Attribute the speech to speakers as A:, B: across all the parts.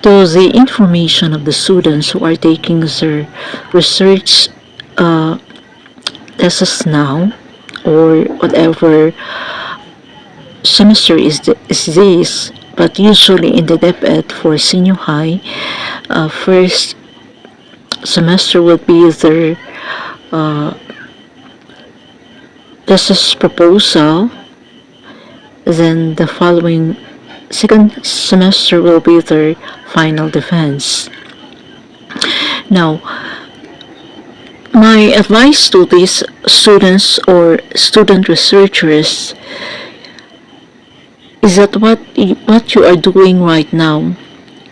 A: to the information of the students who are taking their research tests now, or whatever semester is this. But usually in the DepEd for senior high, first semester will be their thesis proposal, then the following second semester will be their final defense. Now, my advice to these students or student researchers is that what you are doing right now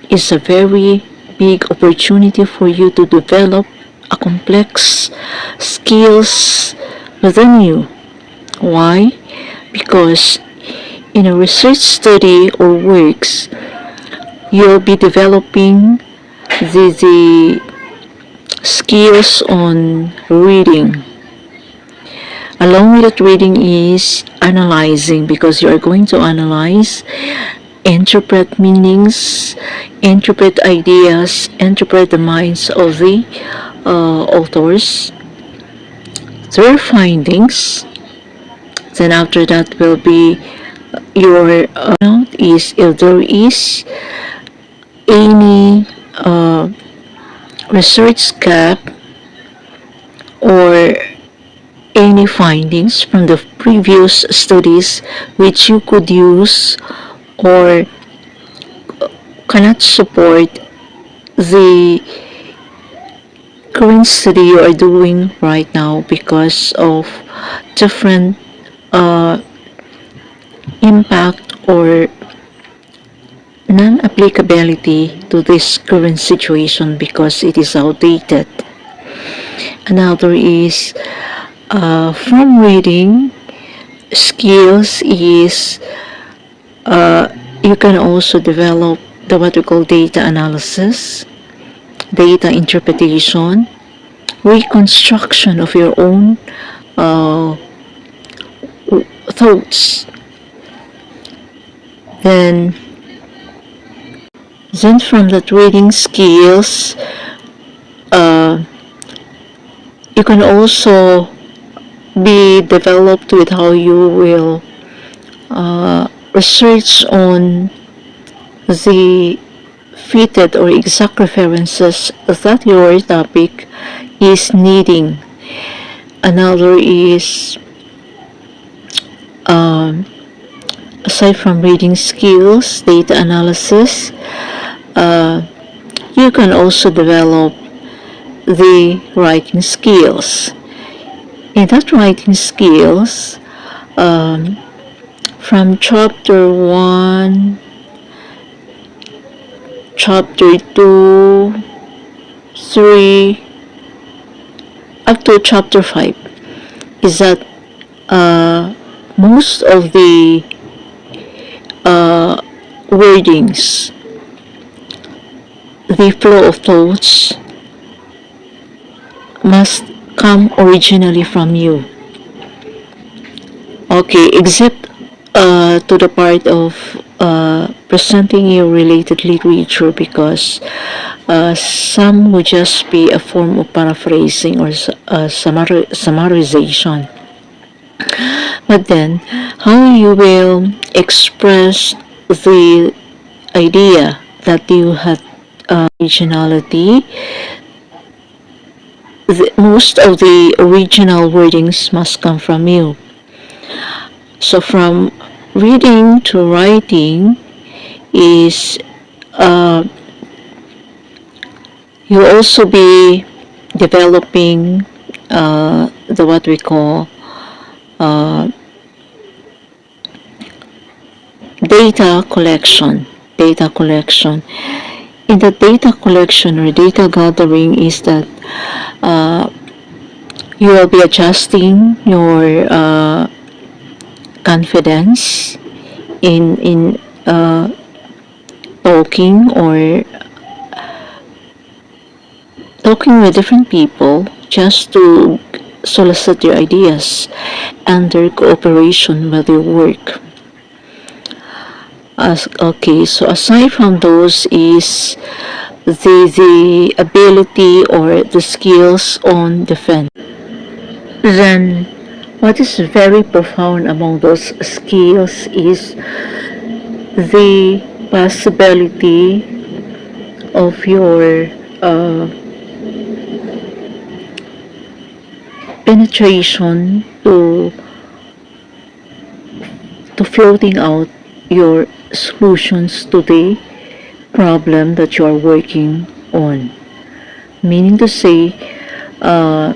A: is a very big opportunity for you to develop a complex skills within you. Why? Because in a research study or works, you'll be developing the skills on reading. Along with that, reading is analyzing, because you are going to analyze, interpret meanings, interpret ideas, interpret the minds of the authors, their findings. Then after that will be your is if there is any research gap or any findings from the previous studies which you could use or cannot support the current study you are doing right now because of different impact or non-applicability to this current situation because it is outdated. Another is from reading skills is you can also develop the what we call data analysis, data interpretation, reconstruction of your own thoughts. Then from that reading skills, you can also be developed with how you will research on the fitted or exact references that your topic is needing. Another is aside from reading skills, data analysis, you can also develop the writing skills. In that writing skills, from chapter 1, chapter 2, 3, up to chapter 5, is that most of the wordings, the flow of thoughts must come originally from you. Okay, except to the part of presenting your related literature, because some would just be a form of paraphrasing or summarization. But then, how you will express the idea that you had originality, most of the original wordings must come from you. So from reading to writing is you'll also be developing the what we call data collection. In the data collection or data gathering is that you will be adjusting your confidence in talking with different people just to solicit your ideas and their cooperation with your work. Okay, so aside from those is the ability or the skills on defense. Then what is very profound among those skills is the possibility of your penetration to floating out your solutions to the problem that you are working on. Meaning to say, uh,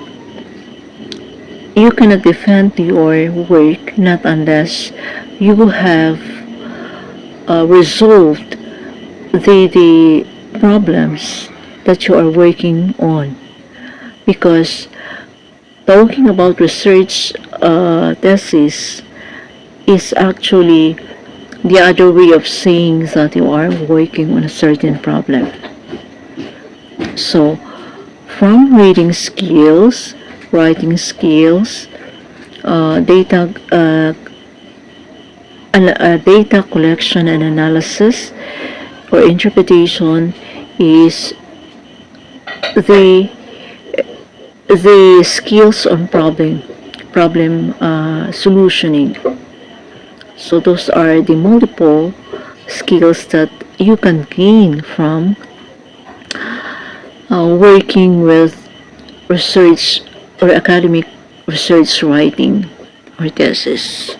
A: you cannot defend your work not unless you have resolved the problems that you are working on. Because talking about research thesis is actually the other way of saying that you are working on a certain problem. So, from reading skills, writing skills, data collection and analysis or interpretation is the the skills on problem solutioning. So those are the multiple skills that you can gain from working with research or academic research writing or thesis.